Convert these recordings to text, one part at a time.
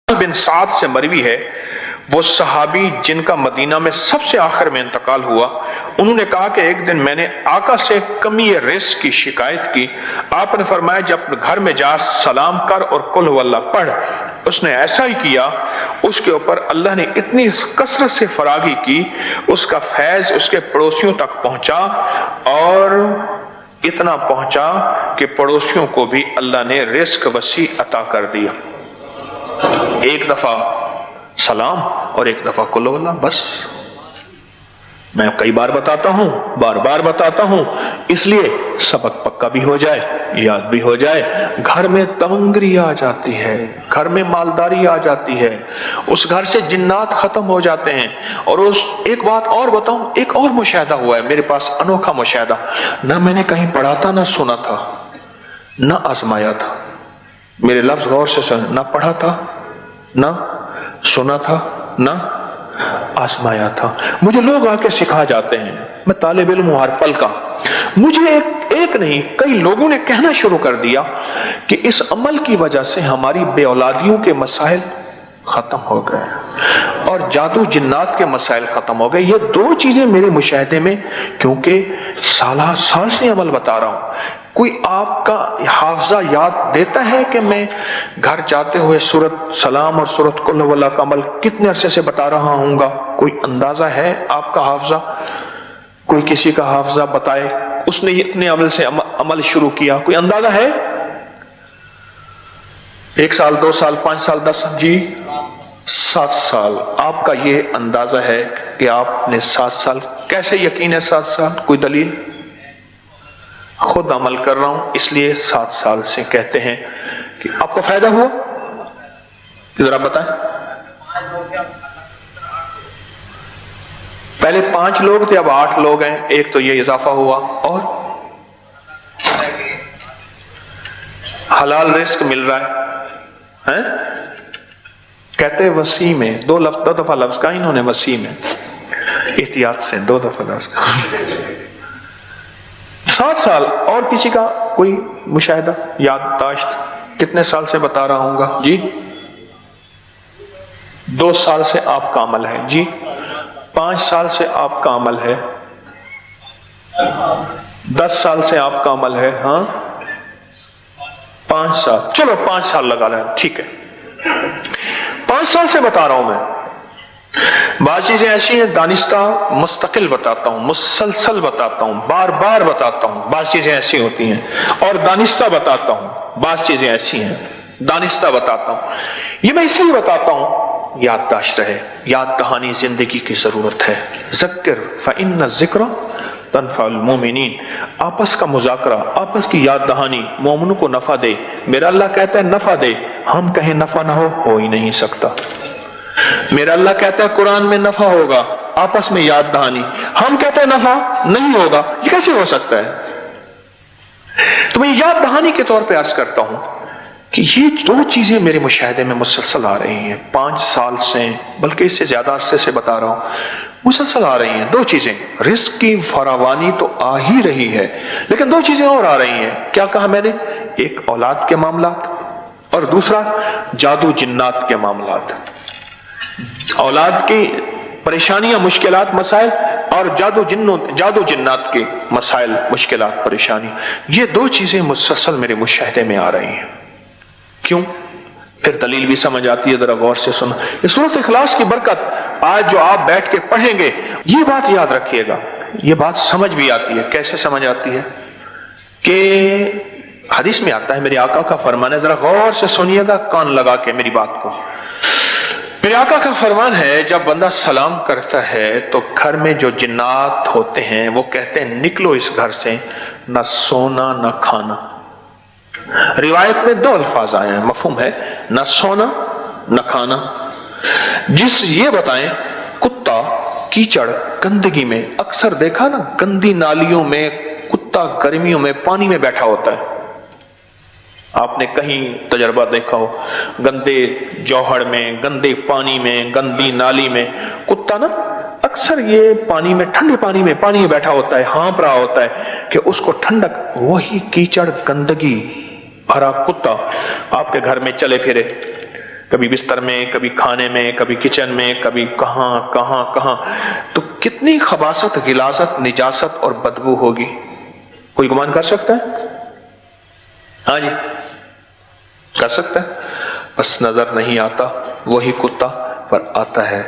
بن سعد سے مروی ہے، وہ صحابی جن کا مدینہ میں سب سے آخر میں انتقال ہوا، انہوں نے کہا کہ ایک دن میں نے آقا سے کمی رزق کی شکایت کی۔ آپ نے فرمایا جب گھر میں جا سلام کر اور قل هو اللہ پڑھ۔ اس نے ایسا ہی کیا، اس کے اوپر اللہ نے اتنی کثرت سے فراغی کی، اس کا فیض اس کے پڑوسیوں تک پہنچا، اور اتنا پہنچا کہ پڑوسیوں کو بھی اللہ نے رزق وسیع عطا کر دیا۔ ایک دفعہ سلام اور ایک دفعہ قل هو اللہ، بس۔ میں کئی بار بتاتا ہوں، بار بار بتاتا ہوں، اس لیے سبق پکا بھی ہو جائے، یاد بھی ہو جائے۔ گھر میں تمنگری آ جاتی ہے، گھر میں مالداری آ جاتی ہے، اس گھر سے جنات ختم ہو جاتے ہیں۔ اور ایک بات اور بتاؤں، ایک اور مشاہدہ ہوا ہے میرے پاس، انوکھا مشاہدہ، نہ میں نے کہیں پڑھا تھا، نہ سنا تھا، نہ آزمایا تھا۔ میرے لفظ غور سے سن، نہ پڑھا تھا، نہ سنا تھا، نہ آزمایا تھا۔ مجھے لوگ آ کے سکھا جاتے ہیں، میں طالب علم ہوں ہر پل کا، مجھے ایک نہیں کئی لوگوں نے کہنا شروع کر دیا کہ اس عمل کی وجہ سے ہماری بے اولادیوں کے مسائل ختم ہو گئے اور جادو جنات کے مسائل ختم ہو گئے۔ یہ دو چیزیں میرے مشاہدے میں، کیونکہ سالہ سال سے عمل بتا رہا ہوں۔ کوئی آپ کا حافظہ یاد دیتا ہے کہ میں گھر جاتے ہوئے سورت سلام اور سورت قل هو اللہ کا عمل کتنے عرصے سے بتا رہا ہوں گا؟ کوئی اندازہ ہے آپ کا حافظہ؟ کوئی کسی کا حافظہ بتائے اس نے اتنے عمل سے عمل شروع کیا، کوئی اندازہ ہے؟ 1 سال 2 سال 5 سال 10 سال؟ جی 7 سال۔ آپ کا یہ اندازہ ہے کہ آپ نے 7 سال، کیسے یقین ہے 7 سال؟ کوئی دلیل؟ خود عمل کر رہا ہوں اس لیے 7 سال سے کہتے ہیں کہ آپ کو فائدہ ہوا؟ ذرا بتائیں۔ پہلے 5 لوگ تھے، اب 8 لوگ ہیں، ایک تو یہ اضافہ ہوا، اور حلال رزق مل رہا ہے، کہتے وسیع میں، 2 دفعہ لفظ کا انہوں نے، وسیع میں، احتیاط سے 2 دفعہ لفظ کا۔ 7 سال۔ اور کسی کا کوئی مشاہدہ یادداشت؟ کتنے سال سے بتا رہا ہوں گا؟ جی 2 سال سے آپ کا عمل ہے؟ جی 5 سال سے آپ کا عمل ہے؟ 10 سال سے آپ کا عمل ہے؟ ہاں 5 سال، چلو 5 سال لگا لیں، ٹھیک ہے۔ 5 سال سے بتا رہا ہوں میں۔ بعض چیزیں ایسی ہیں دانستہ مستقل بتاتا ہوں، مسلسل بتاتا ہوں، بار بار بتاتا ہوں۔ بعض چیزیں ایسی ہوتی ہیں اور دانستہ بتاتا ہوں، بعض چیزیں ایسی ہیں دانستہ بتاتا ہوں۔ یہ میں اس لیے بتاتا ہوں یادداشت رہے، یاد دہانی زندگی کی ضرورت ہے۔ ذکر فإن الذکر تنفع المؤمنین، آپس کا مذاکرہ، آپس کی یاد دہانی مومنوں کو نفع دے۔ میرا اللہ کہتا ہے نفع دے، ہم کہیں نفع نہ ہو ہی نہیں سکتا۔ میرا اللہ کہتا ہے قرآن میں نفع ہوگا، آپس میں یاد دہانی، ہم کہتے ہیں نفع نہیں ہوگا، یہ کیسے ہو سکتا ہے؟ تو میں یاد دہانی کے طور پہ عرض کرتا ہوں کہ یہ 2 چیزیں میرے مشاہدے میں مسلسل آ رہی ہیں، 5 سال سے، بلکہ اس سے زیادہ عرصے سے بتا رہا ہوں، مسلسل آ رہی ہیں 2 چیزیں۔ رزق کی فراوانی تو آ ہی رہی ہے، لیکن 2 چیزیں اور آ رہی ہیں۔ کیا کہا میں نے؟ ایک اولاد کے معاملات، اور دوسرا جادو جنات کے معاملات۔ اولاد کی پریشانیاں، مشکلات، مسائل، اور جادو جنات کے مسائل، مشکلات، پریشانی، یہ 2 چیزیں مسلسل میرے مشاہدے میں آ رہی ہیں۔ کیوں؟ پھر دلیل بھی سمجھ آتی ہے، ذرا غور سے سنو۔ یہ سورۃ اخلاص کی برکت آج جو آپ بیٹھ کے پڑھیں گے، یہ بات یاد رکھیے گا، یہ بات سمجھ بھی آتی ہے۔ کیسے سمجھ آتی ہے؟ کہ حدیث میں آتا ہے، میرے آقا کا فرمان ہے، ذرا غور سے سنیے گا، کان لگا کے میری بات کو۔ میرے آقا کا فرمان ہے جب بندہ سلام کرتا ہے تو گھر میں جو جنات ہوتے ہیں وہ کہتے ہیں نکلو اس گھر سے، نہ سونا نہ کھانا۔ روایت میں 2 الفاظ آئے ہیں، مفہوم ہے، نہ سونا نہ کھانا۔ یہ بتائیں، کتا کیچڑ گندگی میں، اکثر دیکھا نا گندی نالیوں میں کتا گرمیوں میں پانی میں بیٹھا ہوتا ہے، آپ نے کہیں تجربہ دیکھا ہو، گندے جوہڑ میں، گندے پانی میں، گندی نالی میں کتا نا اکثر یہ پانی میں، ٹھنڈے پانی میں بیٹھا ہوتا ہے، ہانپ رہا ہوتا ہے کہ اس کو ٹھنڈک۔ وہی کیچڑ گندگی بھرا کتا آپ کے گھر میں چلے پھرے، کبھی بستر میں، کبھی کھانے میں، کبھی کچن میں، کبھی کہاں کہاں کہاں، تو کتنی خباثت، غلاظت، نجاست اور بدبو ہوگی، کوئی گمان کر سکتا ہے؟ ہاں جی، کر سکتا ہے؟ بس نظر نہیں آتا وہی کتا پر آتا ہے۔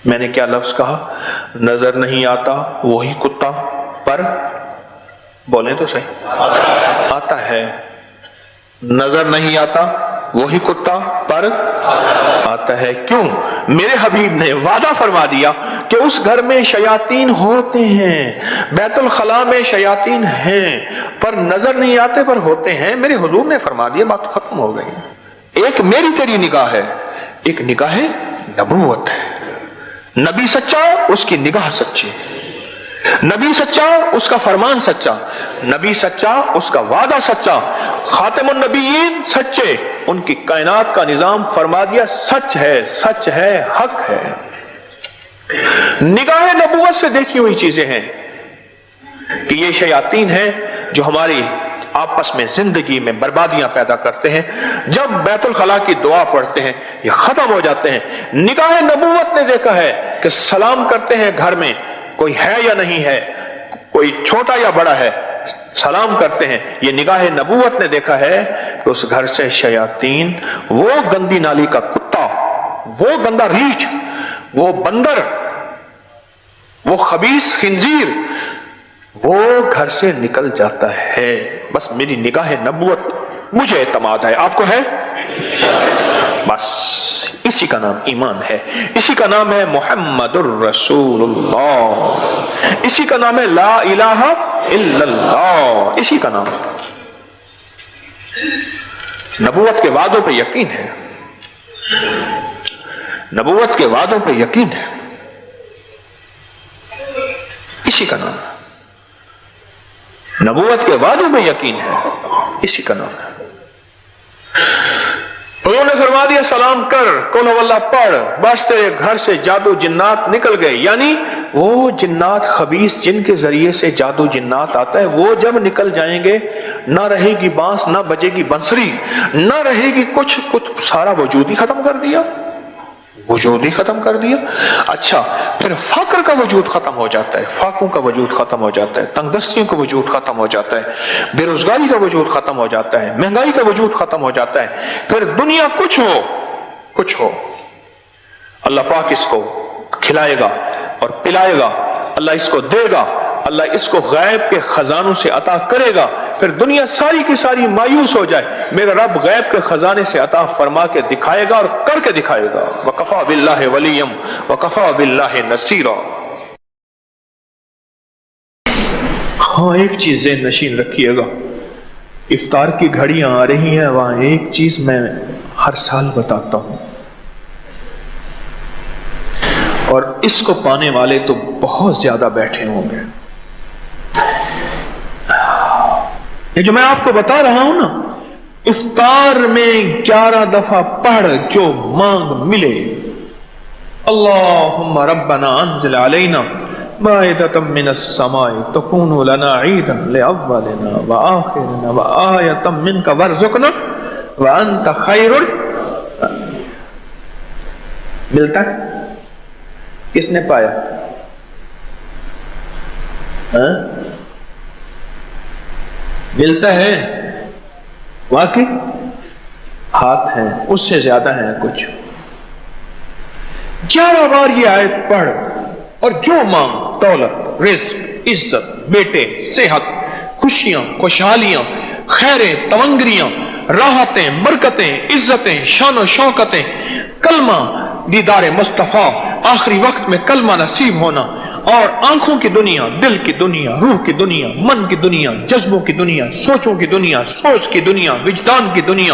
میں نے کیا لفظ کہا؟ نظر نہیں آتا وہی کتا پر، بولیں تو صحیح، آتا ہے۔ نظر نہیں آتا وہی کتا پر آتا ہے۔ کیوں؟ میرے حبیب نے وعدہ فرما دیا کہ اس گھر میں شیاطین ہوتے ہیں، بیت الخلاء میں شیاطین ہیں، پر نظر نہیں آتے پر ہوتے ہیں۔ میرے حضور نے فرما دیا، بات ختم ہو گئی۔ ایک میری تیری نگاہ ہے، ایک نگاہ نبوت ہے۔ نبی سچا، اس کی نگاہ سچی، نبی سچا، اس کا فرمان سچا، نبی سچا، اس کا وعدہ سچا، خاتم النبیین سچے، ان کی کائنات کا نظام فرما دیا سچ ہے، سچ ہے، حق ہے۔ نگاہ نبوت سے دیکھی ہوئی چیزیں ہیں کہ یہ شیاطین ہیں جو ہماری آپس میں زندگی میں بربادیاں پیدا کرتے ہیں۔ جب بیت الخلاء کی دعا پڑھتے ہیں یہ ختم ہو جاتے ہیں۔ نگاہ نبوت نے دیکھا ہے کہ سلام کرتے ہیں گھر میں، کوئی ہے یا نہیں ہے، کوئی چھوٹا یا بڑا ہے، سلام کرتے ہیں۔ یہ نگاہ نبوت نے دیکھا ہے کہ اس گھر سے شیاطین، وہ گندی نالی کا کتا، وہ گندا ریچھ، وہ بندر، وہ خبیث خنزیر، وہ گھر سے نکل جاتا ہے۔ بس میری نگاہ نبوت، مجھے اعتماد ہے، آپ کو ہے؟ بس اسی کا نام ایمان ہے، اسی کا نام ہے محمد الرسول اللہ، اسی کا نام ہے لا الہ الا اللہ، اسی کا نام ہے۔ نبوت کے وعدوں پہ یقین ہے، نبوت کے وعدوں پہ یقین ہے، اسی کا نام ہے۔ نبوت کے وعدوں میں یقین ہے، اسی کا نام ہے۔ انہوں نے فرما دیا سلام کر، قل ہو اللہ پڑھ، بس تیرے گھر سے جادو جنات نکل گئے۔ یعنی وہ جنات، خبیث جن کے ذریعے سے جادو جنات آتا ہے، وہ جب نکل جائیں گے، نہ رہے گی بانس، نہ بجے گی بنسری، نہ رہے گی کچھ، سارا وجود ہی ختم کر دیا، وجود ہی ختم کر دیا۔ اچھا، پھر فقر کا وجود ختم ہو جاتا ہے، فاقوں کا وجود ختم ہو جاتا ہے، تنگ دستیوں کا وجود ختم ہو جاتا ہے، بے روزگاری کا وجود ختم ہو جاتا ہے، مہنگائی کا وجود ختم ہو جاتا ہے۔ پھر دنیا کچھ ہو، اللہ پاک اس کو کھلائے گا اور پلائے گا، اللہ اس کو دے گا، اللہ اس کو غیب کے خزانوں سے عطا کرے گا۔ پھر دنیا ساری کی ساری مایوس ہو جائے، میرا رب غیب کے خزانے سے عطا فرما کے دکھائے گا اور کر کے دکھائے گا۔ وَكَفَى بِاللَّهِ وَلِيًّا وَكَفَى بِاللَّهِ نَصِيرًا۔ ہاں، ایک چیز ذہن نشین رکھیے گا، افطار کی گھڑیاں آ رہی ہیں، وہاں ایک چیز میں ہر سال بتاتا ہوں، اور اس کو پانے والے تو بہت زیادہ بیٹھے ہوں گے۔ یہ جو میں آپ کو بتا رہا ہوں نا، افطار میں 11 دفعہ پڑھ جو مانگ ملے، اللہم ربنا انزل علینا مائدۃ من السماء تکون لنا عیدا لأولنا وآخرنا وآیۃ منک وارزقنا وانت خیر ملتا ہے؟ کس نے پایا؟ ملتا ہے؟ واقعی ہاتھ ہیں، اس سے زیادہ ہیں کچھ۔ 11 بار یہ آیت پڑھ اور جو مانگ، دولت، رزق، عزت، بیٹے، صحت، خوشیاں، خوشحالیاں، خیریں، تمنگریاں، راحتیں، برکتیں، عزتیں، شان و شوکتیں، کلمہ، دیدار مصطفیٰ، آخری وقت میں کلمہ نصیب ہونا، اور آنکھوں کی دنیا، دل کی دنیا، روح کی دنیا، من کی دنیا، جذبوں کی دنیا، سوچوں کی دنیا، سوچ کی دنیا، وجدان کی دنیا،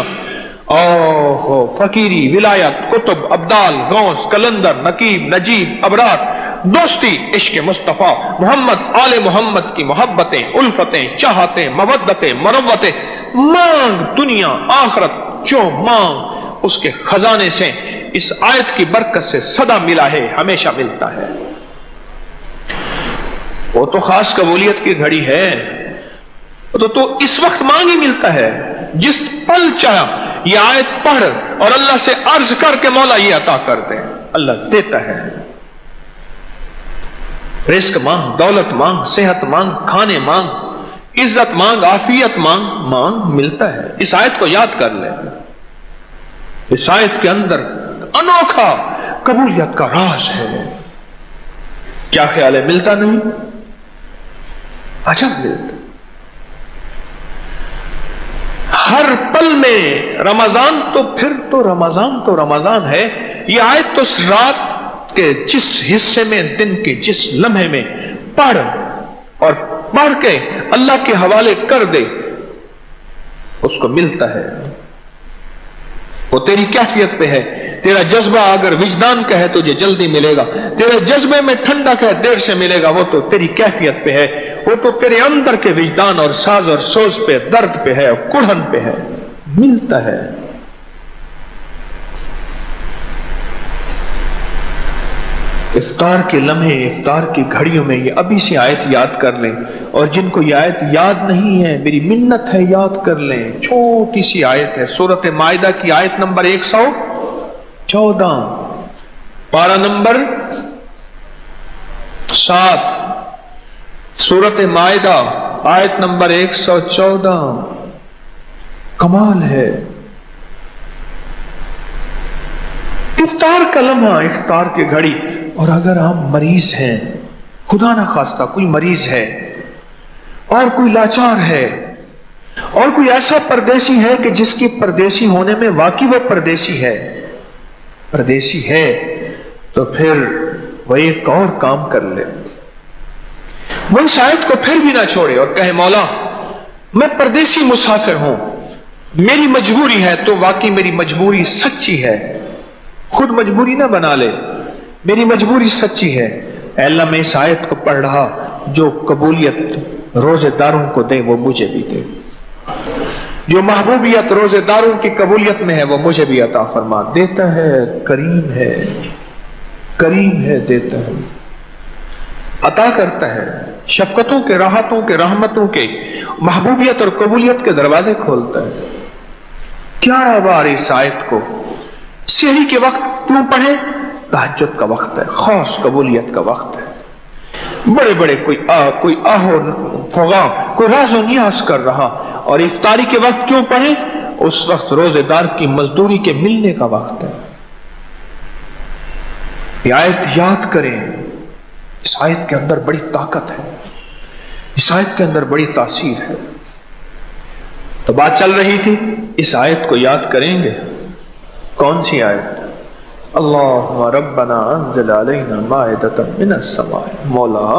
اوہو، فقیری، ولایت، کتب، ابدال، غوث، کلندر، نقیب، نجیب، ابرار، دوستی، عشق مصطفیٰ، محمد، آل محمد کی محبتیں، الفتیں، چاہتیں، مودتیں، مروتیں، مانگ، دنیا، آخرت، جو مانگ اس کے خزانے سے اس آیت کی برکت سے سدا ملا ہے، ہمیشہ ملتا ہے۔ وہ تو خاص قبولیت کی گھڑی ہے، تو اس وقت مانگ ہی ملتا ہے، جس پل چاہ یہ آیت پڑھ اور اللہ سے عرض کر کے مولا یہ عطا کر دیں. اللہ دیتا ہے. رزق مانگ، دولت مانگ، صحت مانگ، کھانے مانگ، عزت مانگ، عافیت مانگ، ملتا ہے. اس آیت کو یاد کر لیں. اس آیت کے اندر انوکھا قبولیت کا راز ہے. کیا خیال ہے؟ ملتا نہیں؟ عجب ملتا. ہر پل میں رمضان تو پھر تو رمضان ہے. یہ آیت تو رات کے جس حصے میں، دن کے جس لمحے میں پڑھ اور پڑھ کے اللہ کے حوالے کر دے اس کو ملتا ہے. وہ تیری کیفیت پہ ہے. تیرا جذبہ اگر وجدان کا ہے تجھے جلدی ملے گا. تیرے جذبے میں ٹھنڈک ہے، دیر سے ملے گا. وہ تو تیری کیفیت پہ ہے. وہ تو تیرے اندر کے وجدان اور ساز اور سوز پہ، درد پہ ہے، کڑھن پہ ہے. ملتا ہے. افطار کے لمحے، افطار کی گھڑیوں میں یہ ابھی سے آیت یاد کر لیں. اور جن کو یہ آیت یاد نہیں ہے میری منت ہے یاد کر لیں. چھوٹی سی آیت ہے، سورۃ مائدہ کی آیت نمبر 114، پارہ نمبر 7، سورۃ مائدہ آیت نمبر 114. کمال ہے. افطار کا لمحہ، افطار کی گھڑی. اور اگر ہم مریض ہیں، خدا نہ خواستہ کوئی مریض ہے اور کوئی لاچار ہے اور کوئی ایسا پردیسی ہے کہ جس کی پردیسی ہونے میں واقعی وہ پردیسی ہے تو پھر وہ ایک اور کام کر لے. وہ اس آیت کو پھر بھی نہ چھوڑے اور کہے مولا میں پردیسی مسافر ہوں، میری مجبوری ہے. تو واقعی میری مجبوری سچی ہے. خود مجبوری نہ بنا لے، میری مجبوری سچی ہے. اے اللہ میں اس آیت کو پڑھ رہا، جو قبولیت روزے داروں کو دے وہ مجھے بھی دے. جو محبوبیت روزے داروں کی قبولیت میں ہے وہ مجھے بھی عطا فرما. دیتا ہے، کریم ہے، دیتا ہے، عطا کرتا ہے. شفقتوں کے، راحتوں کے، رحمتوں کے، محبوبیت اور قبولیت کے دروازے کھولتا ہے. 11 بار اس آیت کو سحری کے وقت کیوں پڑھے؟ تہجد کا وقت ہے، خاص قبولیت کا وقت ہے. بڑے بڑے کوئی آہو فغاں، کوئی راز و نیاز کر رہا. اور افطاری کے وقت کیوں پڑھے؟ اس وقت روزے دار کی مزدوری کے ملنے کا وقت ہے. یہ آیت یاد کریں. اس آیت کے اندر بڑی طاقت ہے، اس آیت کے اندر بڑی تاثیر ہے. تو بات چل رہی تھی، اس آیت کو یاد کریں گے. کون سی آیت؟ اللہم ربنا انزل علینا مائدۃ من السماء. مولا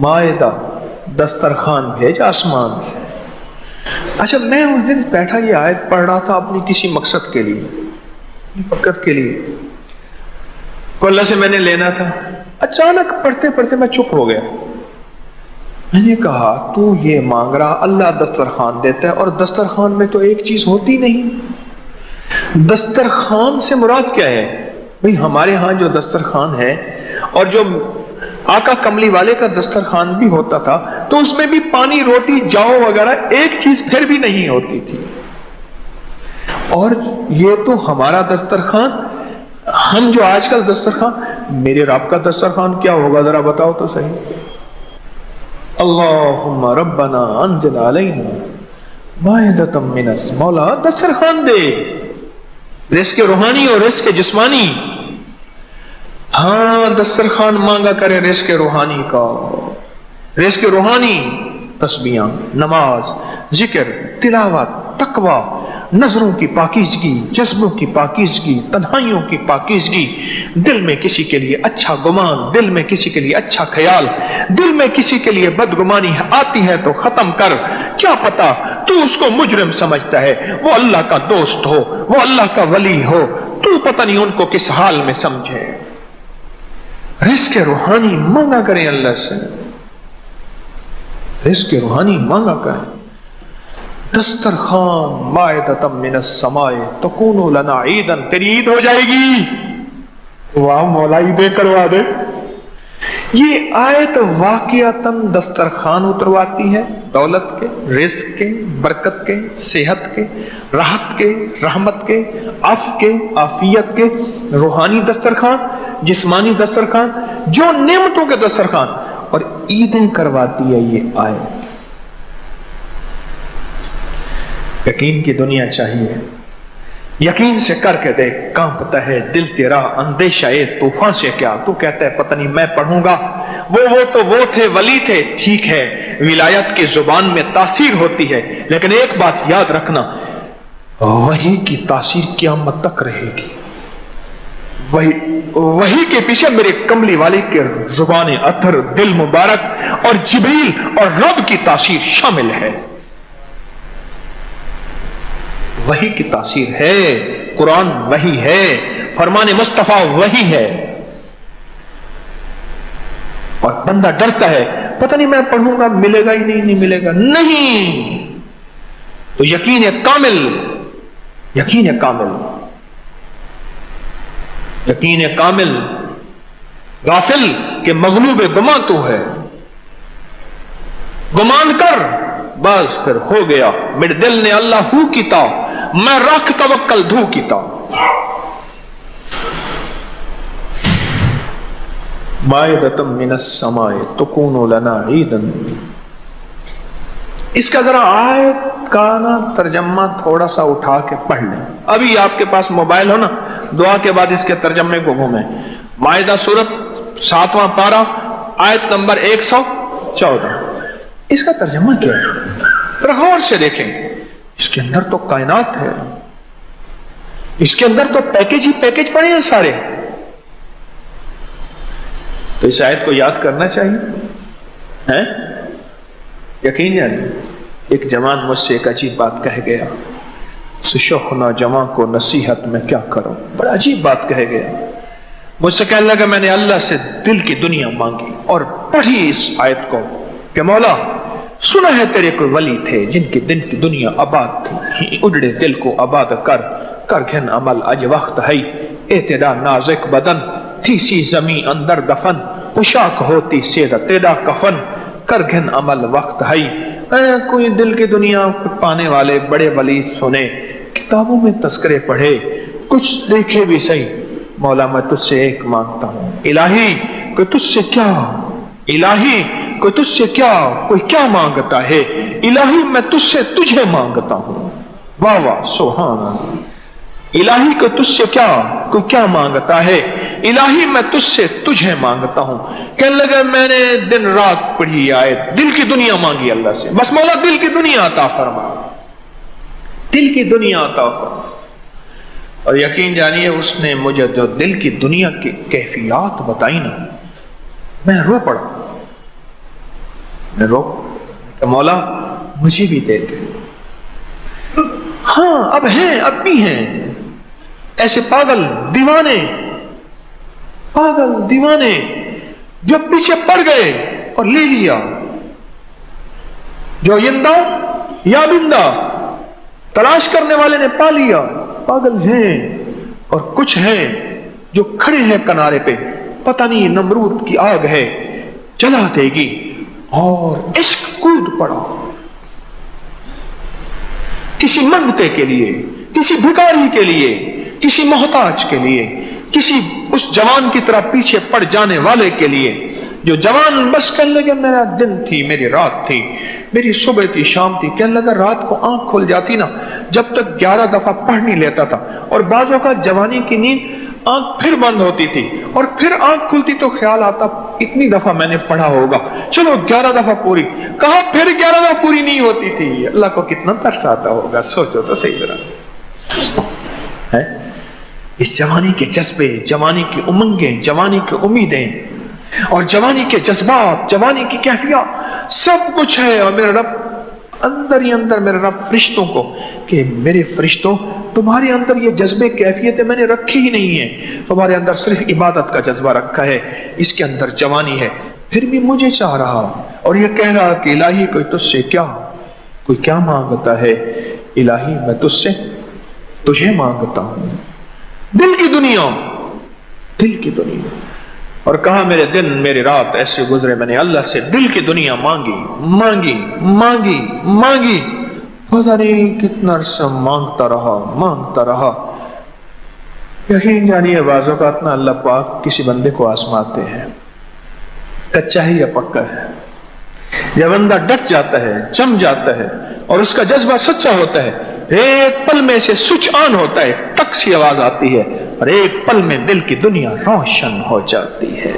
مائدہ، دسترخوان بھیج آسمان سے. اچھا میں اس دن بیٹھا یہ آیت پڑھ رہا تھا اپنی کسی مقصد کے لیے، کو اللہ سے میں نے لینا تھا. اچانک پڑھتے پڑھتے میں چپ ہو گیا. میں نے کہا تو یہ مانگ رہا، اللہ دسترخوان دیتا ہے، اور دسترخوان میں تو ایک چیز ہوتی نہیں. دسترخوان سے مراد کیا ہے؟ بھئی ہمارے ہاں جو دسترخوان ہے اور جو آقا کملی والے کا دسترخوان بھی ہوتا تھا تو اس میں بھی پانی، روٹی، جاؤ وغیرہ ایک چیز پھر بھی نہیں ہوتی تھی. اور یہ تو ہمارا دسترخوان، ہم جو آج کل دسترخوان، میرے رب کا دسترخوان کیا ہوگا ذرا بتاؤ تو صحیح. اللہم ربنا انزل علینا مائدۃ من السماء. مولا دسترخوان دے، رزق روحانی اور رزق جسمانی. ہاں دسترخوان مانگا کرے رزق روحانی کا. رزق روحانی تسبیحاں، نماز، ذکر، تلاوت، تقوی، نظروں کی پاکیزگی، جذبوں کی پاکیزگی، تنہائیوں کی پاکیزگی. دل میں کسی کے لیے اچھا گمان، دل میں کسی کے لیے اچھا خیال، دل میں کسی کے لیے بدگمانی آتی ہے تو ختم کر. کیا پتا تو اس کو مجرم سمجھتا ہے، وہ اللہ کا دوست ہو، وہ اللہ کا ولی ہو، تو پتہ نہیں ان کو کس حال میں سمجھے. رزق روحانی مانگا کریں اللہ سے، رزق روحانی مانگا کریں. دسترخوان مائدۃ من السماء تکون لنا عیدن. تیری عید ہو جائے گی. واہ مولا عیدیں کروا دے. یہ آیت واقعتاً دسترخوان اترواتی ہے، دولت کے، رزق کے، برکت کے، صحت کے، راحت کے، رحمت کے، عفو کے، عافیت کے، روحانی دسترخوان، جسمانی دسترخوان، جو نعمتوں کے دسترخوان، اور عیدیں کرواتی ہے یہ آیت۔ یقین کی دنیا چاہیے، یقین سے کر کے دیکھ، کانپتا ہے دل تیرا اندیشہ طوفان سے کیا، تو کہتا ہے پتہ نہیں میں پڑھوں گا، وہ تھے ولی تھے، ٹھیک ہے ولایت کی زبان میں تاثیر ہوتی ہے، لیکن ایک بات یاد رکھنا، وحی کی تاثیر قیامت تک رہے گی۔ وحی کے پیچھے میرے کملی والی کے زبان اطہر، دل مبارک اور جبریل اور رب کی تاثیر شامل ہے۔ وحی کی تاثیر ہے، قرآن وحی ہے، فرمان مصطفیٰ وحی ہے، اور بندہ ڈرتا ہے پتہ نہیں میں پڑھوں گا ملے گا ہی نہیں ملے گا، نہیں، تو یقین کامل، یقین کامل، یقین کامل، غافل کہ مغلوب گمان تو ہے، گمان کر بس پھر ہو گیا، میرے دل نے اللہ ہو کیتا، میں رکھ توکل دھو کیتا۔ مائدۃ من السماء تکون لنا عیدا، اس کا ذرا آیت کا نا ترجمہ تھوڑا سا اٹھا کے پڑھ لیں، ابھی آپ کے پاس موبائل ہو نا، دعا کے بعد اس کے ترجمے کو گھومیں۔ مائدہ سورت 7واں پارہ آیت نمبر 114، اس کا ترجمہ کیا ہے؟ ذرا غور سے دیکھیں، اس کے اندر تو کائنات ہے، اس کے اندر تو پیکج ہی پیکج پڑے ہیں سارے، تو اس آیت کو یاد کرنا چاہیے۔ یقین جانے ایک جوان مجھ سے ایک عجیب بات کہہ گیا، شوخنا جوان کو نصیحت میں کیا کروں، بڑا عجیب بات کہہ گیا، مجھ سے کہنے لگا میں نے اللہ سے دل کی دنیا مانگی اور پڑھی اس آیت کو کہ مولا سنا ہے تیرے کوئی ولی تھے جن کی دل کی دنیا آباد تھی، اجڑے دل کو آباد کر گھن عمل اج وقت ہے، اعتدا نازک بدن تھی سی زمین اندر دفن، پوشاک ہوتی سیدہ تیرا کفن، کر گھن عمل وقت ہے۔ کوئی دل کی دنیا پانے والے بڑے ولی سنے، کتابوں میں تذکرے پڑھے، کچھ دیکھے بھی صحیح، مولا میں تجھ سے ایک مانگتا ہوں، الہی کوئی تجھ سے کیا، الہی کوئی تجھ سے کیا، کوئی کیا مانگتا ہے، الہی میں تجھ سے تجھے مانگتا ہوں، واہ واہ سبحان اللہ، الہی کو تجھ سے کیا، کوئی کیا مانگتا ہے، الہی میں تجھ سے تجھے مانگتا ہوں۔ کہنے لگا میں نے دن رات پڑھی آیت، دل کی دنیا مانگی اللہ سے، بس مولا دل کی دنیا عطا فرما، دل کی دنیا عطا فرما۔ اور یقین جانیے اس نے مجھے جو دل کی دنیا کی کیفیات بتائی نا، میں رو پڑا، میں رو کہ مولا مجھے بھی دے دے۔ ہاں اب ہیں، اب بھی ہیں ایسے پاگل دیوانے جو پیچھے پڑ گئے اور لے لیا، جو یندہ یا بندہ تلاش کرنے والے نے پا لیا، پاگل ہیں۔ اور کچھ ہیں جو کھڑے ہیں کنارے پہ، پتہ نہیں نمرود کی آگ ہے جلا دے گی، اور عشق کود پڑا کسی منگتے کے لیے، کسی بھکاری کے لیے، کسی محتاج کے لیے، کسی اس جوان کی طرح پیچھے پڑ جانے والے کے لیے، جو جوان بس کہنے لگا میرا دن تھی، میری رات تھی، میری صبح تھی، شام تھی، کہنے لگا رات کو آنکھ کھل جاتی نا، جب تک 11 دفعہ پڑھ نہیں لیتا تھا، اور بعضوں کا جوانی کی نیند آنکھ پھر بند ہوتی تھی اور پھر آنکھ کھلتی تو خیال آتا اتنی دفعہ میں نے پڑھا ہوگا، چلو 11 دفعہ پوری، کہا پھر 11 دفعہ پوری نہیں ہوتی تھی، اللہ کو کتنا ترس آتا ہوگا، سوچو تو صحیح طرح۔ اس جوانی کے جذبے، جوانی کی امنگیں، جوانی کی امیدیں اور جوانی کے جذبات، جوانی کی کیفیات سب کچھ ہے، اور میرا رب اندر ہی اندر، میرے رب فرشتوں کو کہ میرے فرشتوں تمہارے اندر یہ جذبے کیفیتیں میں نے رکھی ہی نہیں ہیں، تمہارے اندر صرف عبادت کا جذبہ رکھا ہے، اس کے اندر جوانی ہے، پھر بھی مجھے چاہ رہا اور یہ کہہ رہا کہ الہی کوئی تجھ سے کیا، کوئی کیا مانگتا ہے، الہی میں تجھ سے تجھے مانگتا ہوں۔ دل کی دنیا، دل کی دنیا، اور کہا میرے دن میری رات ایسے گزرے، میں نے اللہ سے دل کی دنیا مانگی مانگی مانگی مانگی، پتہ نہیں کتنا عرصہ مانگتا رہا۔ یقین جانیے بعض اوقات نہ اللہ پاک کسی بندے کو آزماتے ہیں، کچا ہے یا پکا ہے۔ جب بندہ ڈٹ جاتا ہے، جم جاتا ہے اور اس کا جذبہ سچا ہوتا ہے، ایک پل میں سے سوئچ آن ہوتا ہے، ٹک سی آواز آتی ہے اور ایک پل میں دل کی دنیا روشن ہو جاتی ہے۔